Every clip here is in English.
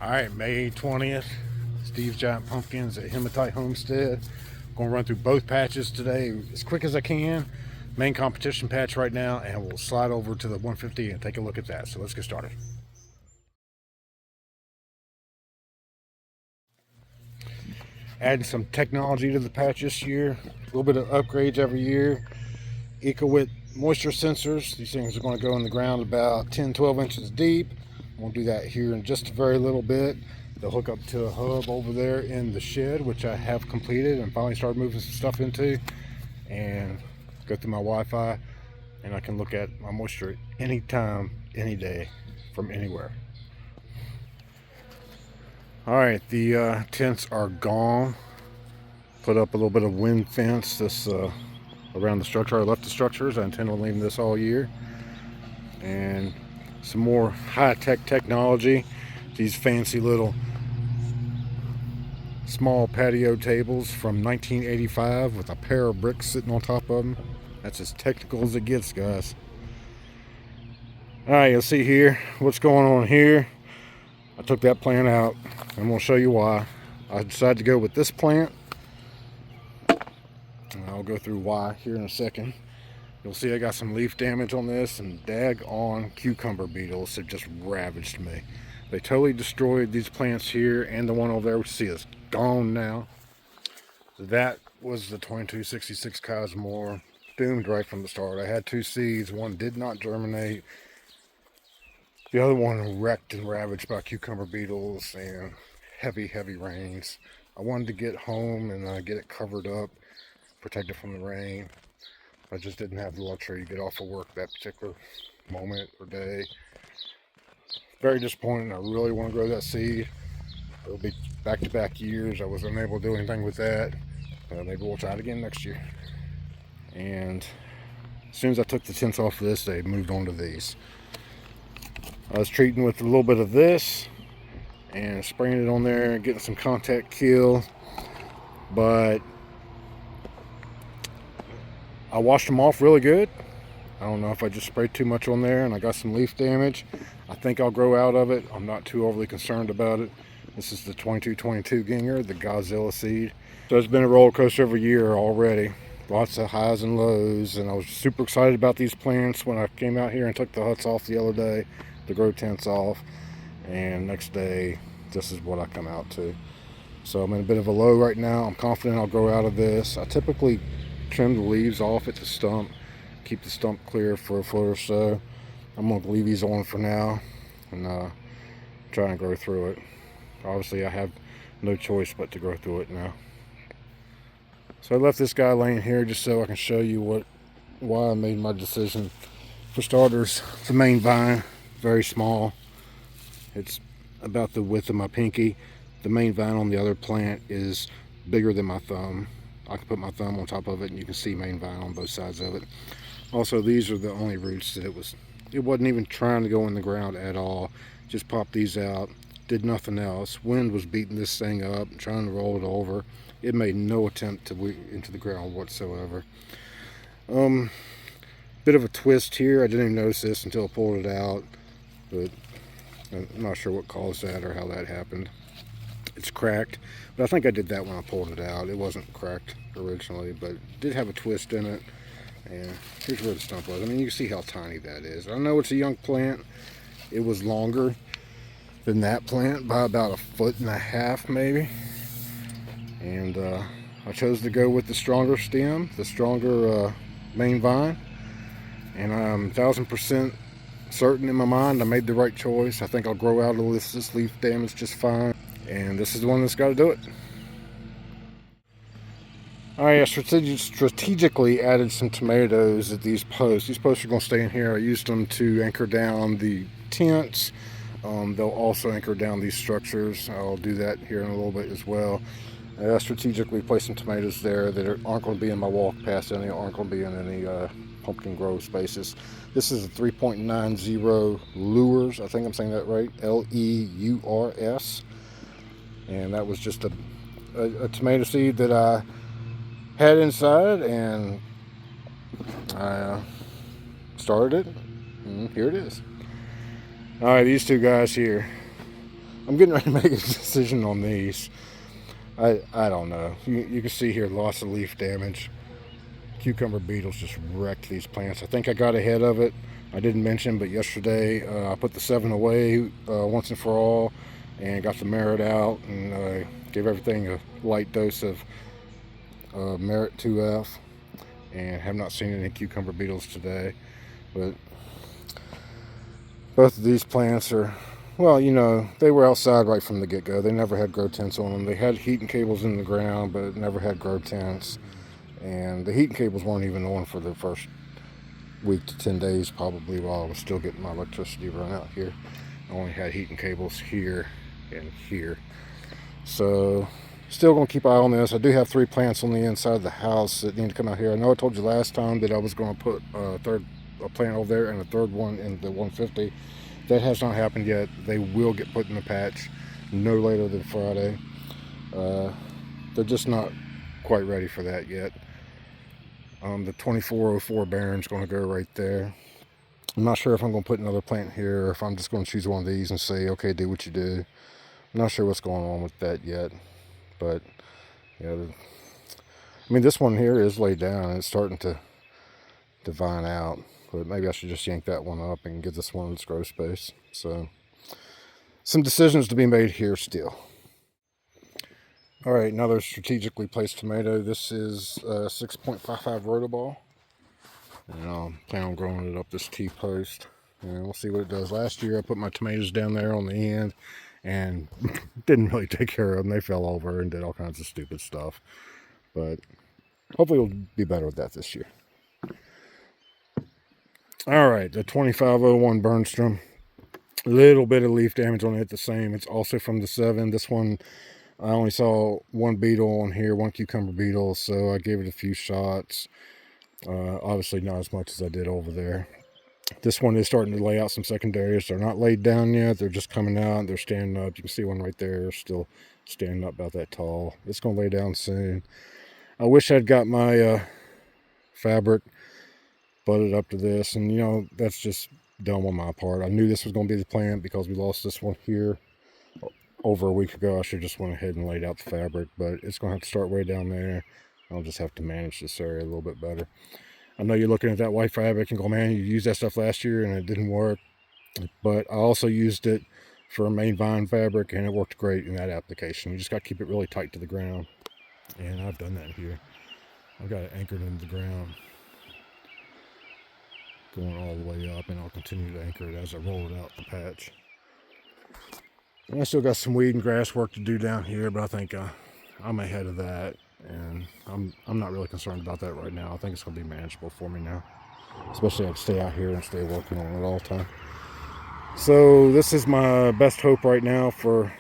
All right, May 20th, Steve's Giant Pumpkins at Hematite Homestead. Gonna run through both patches today as quick as I can. Main competition patch right now, and we'll slide over to the 150 and take a look at that. So let's get started. Adding some technology to the patch this year. A little bit of upgrades every year. EcoWit moisture sensors. These things are going to go in the ground about 10-12 inches deep. We'll do that here in just a very little bit. They'll hook up to a hub over there in the shed, which I have completed and finally started moving some stuff into, and go through my Wi-Fi, and I can look at my moisture anytime, any day, from anywhere. All right, the tents are gone. Put up a little bit of wind fence around the structure. I left the structures. I intend on leaving this all year. And some more high-tech technology. These fancy little small patio tables from 1985 with a pair of bricks sitting on top of them. That's as technical as it gets, guys. All right, you'll see here what's going on here. I took that plant out. I'm going to show you why. I decided to go with this plant. And I'll go through why here in a second. You'll see I got some leaf damage on this, and daggone cucumber beetles have just ravaged me. They totally destroyed these plants here, and the one over there, which you see is gone now. That was the 2266 Cosmore, doomed right from the start. I had 2 seeds. One did not germinate. The other one wrecked and ravaged by cucumber beetles and heavy rains. I wanted to get home and get it covered up, protect it from the rain. I just didn't have the luxury to get off of work that particular moment or day. Very disappointing. I really want to grow that seed. It'll be back-to-back years. I was unable to do anything with that. Maybe we'll try it again next year. And as soon as I took the tents off of this, they moved on to these. I was treating with a little bit of this and spraying it on there, getting some contact kill, but I washed them off really good. I don't know if I just sprayed too much on there and I got some leaf damage. I think I'll grow out of it. I'm not too overly concerned about it. This is the 2222 Ginger, the Godzilla seed. So it's been a roller coaster of a year already. Lots of highs and lows, and I was super excited about these plants when I came out here and took the huts off the other day, the grow tents off, and next day this is what I come out to. So I'm in a bit of a low right now. I'm confident I'll grow out of this. I typically trim the leaves off at the stump, keep the stump clear for a foot or so. I'm going to leave these on for now and try and grow through it. Obviously I have no choice but to grow through it now. So I left this guy laying here just so I can show you why I made my decision. For starters, the main vine, very small. It's about the width of my pinky. The main vine on the other plant is bigger than my thumb. I can put my thumb on top of it and you can see main vine on both sides of it. Also, these are the only roots that it wasn't even trying to go in the ground at all. Just popped these out, did nothing else. Wind was beating this thing up, trying to roll it over. It made no attempt to into the ground whatsoever. Bit of a twist here. I didn't even notice this until I pulled it out, but I'm not sure what caused that or how that happened. It's cracked, but I think I did that when I pulled it out. It wasn't cracked originally, but it did have a twist in it. And here's where the stump was. I mean, you can see how tiny that is. I know it's a young plant. It was longer than that plant by about 1.5 feet maybe. And I chose to go with the stronger stem, the stronger main vine. And I'm 1000% certain in my mind I made the right choice. I think I'll grow out of this leaf damage just fine. And this is the one that's got to do it. I strategically added some tomatoes at these posts. These posts are going to stay in here. I used them to anchor down the tents. They'll also anchor down these structures. I'll do that here in a little bit as well. I strategically placed some tomatoes there that aren't going to be in my walk paths, and they aren't going to be in any pumpkin grow spaces. This is a 3.90 Lures. I think I'm saying that right. Leurs. And that was just a tomato seed that I had inside, and I started it, and here it is. All right, these two guys here. I'm getting ready to make a decision on these. I don't know. You can see here lots of leaf damage. Cucumber beetles just wrecked these plants. I think I got ahead of it. I didn't mention, but yesterday I put the 7 away once and for all, and got the Merit out, and gave everything a light dose of Merit 2F, and have not seen any cucumber beetles today. But both of these plants are, well, you know, they were outside right from the get-go. They never had grow tents on them. They had heating cables in the ground, but never had grow tents. And the heating cables weren't even on for the first week to 10 days, probably, while I was still getting my electricity run out here. I only had heating cables here and here. So, still going to keep an eye on this. I do have 3 plants on the inside of the house that need to come out here. I know I told you last time that I was going to put a plant over there and a third one in the 150. That has not happened yet. They will get put in the patch no later than Friday. They're just not quite ready for that yet. The 2404 Baron's going to go right there. I'm not sure if I'm going to put another plant here or if I'm just going to choose one of these and say, okay, do what you do. I'm not sure what's going on with that yet. But, yeah, I mean, this one here is laid down and it's starting to vine out. But maybe I should just yank that one up and give this one its grow space. So, some decisions to be made here still. Alright, another strategically placed tomato. This is 6.55 Rotoball. And I'll plan on growing it up this T-post. And we'll see what it does. Last year I put my tomatoes down there on the end and didn't really take care of them. They fell over and did all kinds of stupid stuff. But hopefully we'll be better with that this year. Alright, the 2501 Bernstrom. A little bit of leaf damage on it the same. It's also from the 7. This one, I only saw 1 beetle on here, 1 cucumber beetle, so I gave it a few shots. Obviously not as much as I did over there. This one is starting to lay out some secondaries. They're not laid down yet. They're just coming out. They're standing up. You can see one right there still standing up about that tall. It's going to lay down soon. I wish I'd got my fabric butted up to this. And, you know, that's just dumb on my part. I knew this was going to be the plant because we lost this one here over a week ago. I should just went ahead and laid out the fabric. But it's going to have to start way down there. I'll just have to manage this area a little bit better. I know you're looking at that white fabric and go, man, you used that stuff last year and it didn't work. But I also used it for main vine fabric and it worked great in that application. You just got to keep it really tight to the ground. And I've done that here. I've got it anchored into the ground, going all the way up, and I'll continue to anchor it as I roll it out the patch. And I still got some weed and grass work to do down here, but I think I'm ahead of that. And I'm not really concerned about that right now. I think it's going to be manageable for me now. Especially I can stay out here and stay working on it all the time. So this is my best hope right now for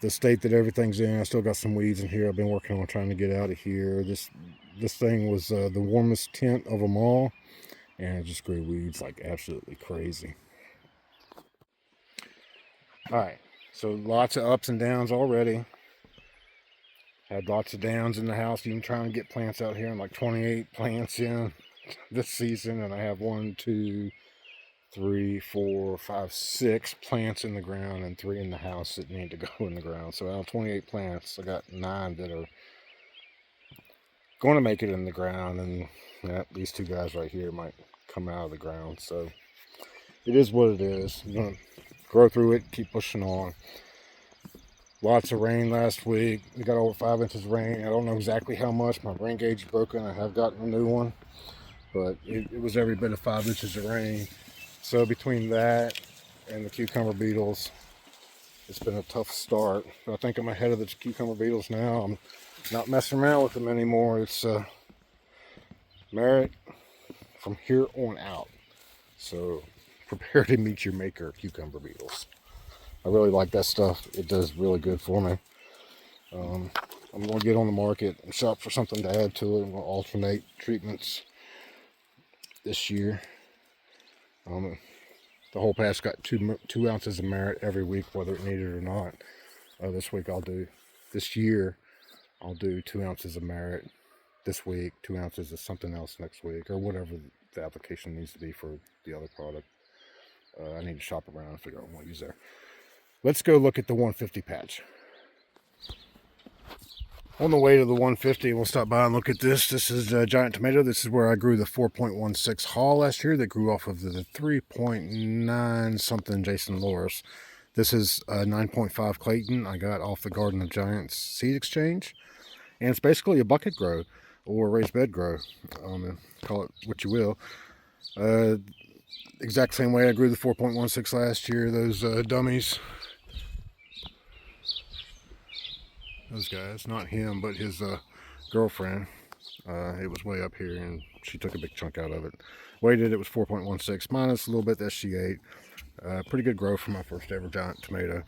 the state that everything's in. I still got some weeds in here I've been working on trying to get out of here. This thing was the warmest tent of them all. And it just grew weeds like absolutely crazy. Alright, so lots of ups and downs already. Had lots of downs in the house, even trying to get plants out here. I'm like 28 plants in this season, and I have 1, 2, 3, 4, 5, 6 plants in the ground and 3 in the house that need to go in the ground. So out of 28 plants, I got 9 that are going to make it in the ground, and these 2 guys right here might come out of the ground. So it is what it is. I'm going to grow through it, keep pushing on. Lots of rain last week. We got over 5 inches of rain. I don't know exactly how much. My rain gauge is broken. I have gotten a new one. But it was every bit of 5 inches of rain. So between that and the cucumber beetles, it's been a tough start. But I think I'm ahead of the cucumber beetles now. I'm not messing around with them anymore. It's Merit from here on out. So prepare to meet your maker, cucumber beetles. I really like that stuff. It does really good for me. I'm going to get on the market and shop for something to add to it. I'm going to alternate treatments this year. The whole patch got 2 ounces of Merit every week, whether it needed it or not. This year, I'll do 2 ounces of Merit this week, 2 ounces of something else next week, or whatever the application needs to be for the other product. I need to shop around and figure out what to use there. let's go look at the 150 patch. On the way to the 150, we'll stop by and look at this. This is Giant Tomato. This is where I grew the 4.16 haul last year that grew off of the 3.9 something Jason Loris. This is 9.5 Clayton I got off the Garden of Giants seed exchange. And it's basically a bucket grow or raised bed grow. Call it what you will. Exact same way I grew the 4.16 last year. Those dummies. Those guys, not him, but his girlfriend. It was way up here, and she took a big chunk out of it. Weighted, it was 4.16 minus a little bit that she ate. Pretty good growth for my first ever Giant Tomato.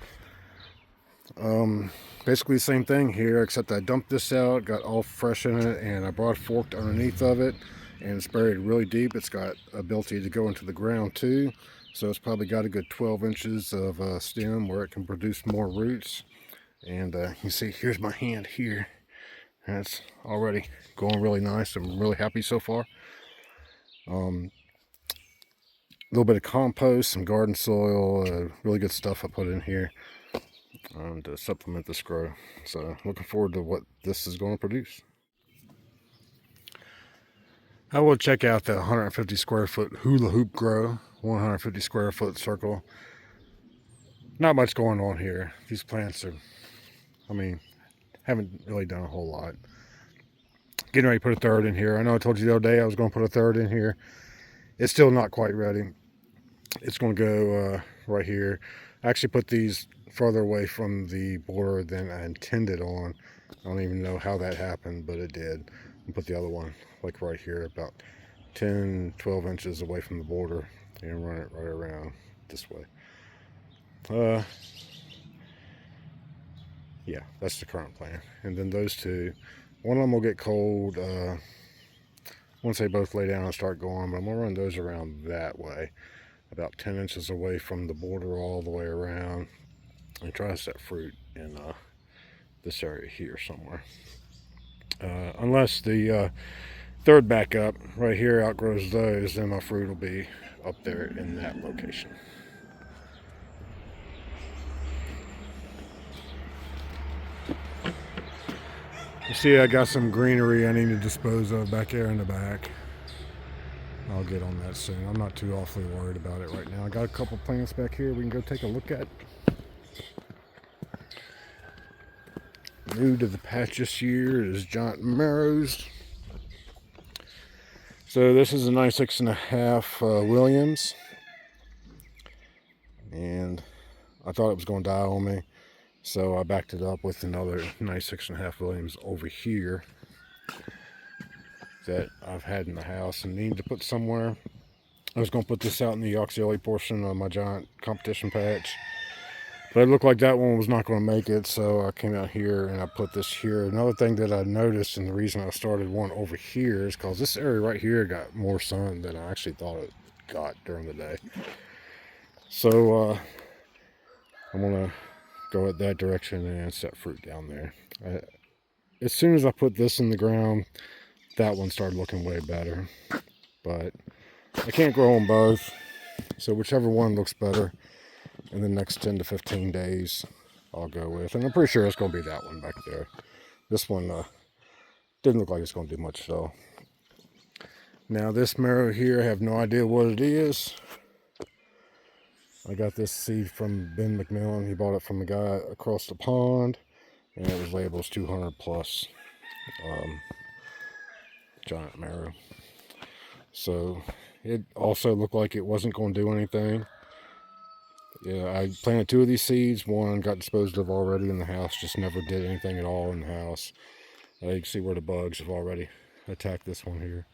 Basically the same thing here, except I dumped this out, got all fresh in it, and I broad forked underneath of it, and it's buried really deep. It's got ability to go into the ground too, so it's probably got a good 12 inches of stem where it can produce more roots. And you see, here's my hand here. That's already going really nice. I'm really happy so far. A little bit of compost, some garden soil, really good stuff I put in here to supplement this grow. So looking forward to what this is going to produce. I will check out the 150 square foot hula hoop grow, 150 square foot circle. Not much going on here. These plants are, haven't really done a whole lot. Getting ready to put a third in here. I know I told you the other day I was going to put a third in here. It's still not quite ready. It's going to go right here. I actually put these further away from the border than I intended on. I don't even know how that happened, but it did. And put the other one like right here, about 10-12 inches away from the border, and run it right around this way. Yeah, that's the current plan. And then those two, one of them will get cold once they both lay down and start going, but I'm going to run those around that way, about 10 inches away from the border all the way around, and try to set fruit in this area here somewhere. Unless the third back up right here outgrows those, then my fruit will be up there in that location. You see, I got some greenery I need to dispose of back there in the back. I'll get on that soon. I'm not too awfully worried about it right now. I got a couple plants back here we can go take a look at. New to the patch this year is giant marrows. So this is a 96.5 Williams, and I thought it was going to die on me, so I backed it up with another 96.5 Williams over here that I've had in the house and needed to put somewhere. I was going to put this out in the auxiliary portion of my giant competition patch, but it looked like that one was not going to make it, so I came out here and I put this here. Another thing that I noticed, and the reason I started one over here, is because this area right here got more sun than I actually thought it got during the day. So I'm going to go at that direction and set fruit down there. As soon as I put this in the ground, that one started looking way better. But I can't grow them both, so whichever one looks better in the next 10 to 15 days, I'll go with. And I'm pretty sure it's going to be that one back there. This one didn't look like it's going to do much, though. Now this marrow here, I have no idea what it is. I got this seed from Ben McMillan. He bought it from a guy across the pond, and it was labeled as 200 plus giant marrow. So it also looked like it wasn't going to do anything. Yeah, I planted 2 of these seeds. One got disposed of already in the house, just never did anything at all in the house. You can see where the bugs have already attacked this one here.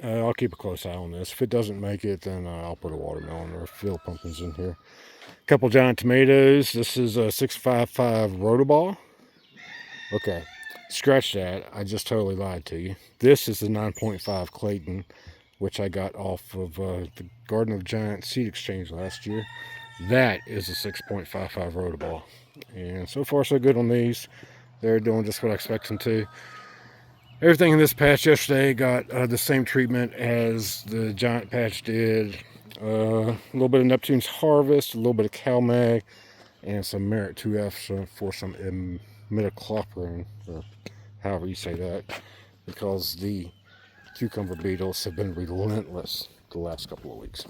I'll keep a close eye on this. If it doesn't make it, then I'll put a watermelon or field pumpkins in here. A couple giant tomatoes. This is a 655 Rotoball. Okay, scratch that. I just totally lied to you. This is the 9.5 Clayton, which I got off of the Garden of Giants seed exchange last year. That is a 6.55 Rotoball. And so far so good on these. They're doing just what I expect them to. Everything in this patch yesterday got the same treatment as the giant patch did. A little bit of Neptune's Harvest, a little bit of CalMag, and some Merit 2F for some imidacloprid, or however you say that, because the cucumber beetles have been relentless the last couple of weeks.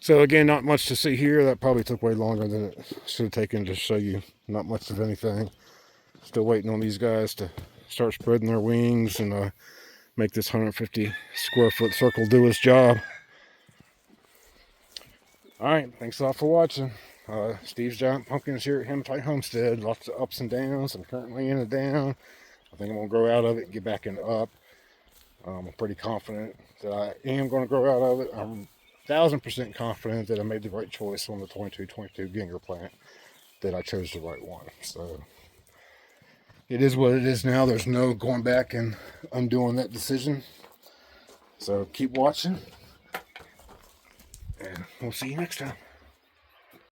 So again, not much to see here. That probably took way longer than it should have taken to show you not much of anything. Still waiting on these guys to start spreading their wings and make this 150 square foot circle do its job. Alright, thanks a lot for watching. Steve's Giant Pumpkins here at Hematite Homestead. Lots of ups and downs. I'm currently in a down. I think I'm going to grow out of it and get back in up. I'm pretty confident that I am going to grow out of it. I'm 1000% confident that I made the right choice on the 2222 Ginger plant, that I chose the right one. So it is what it is now. There's no going back and undoing that decision. So keep watching, and we'll see you next time.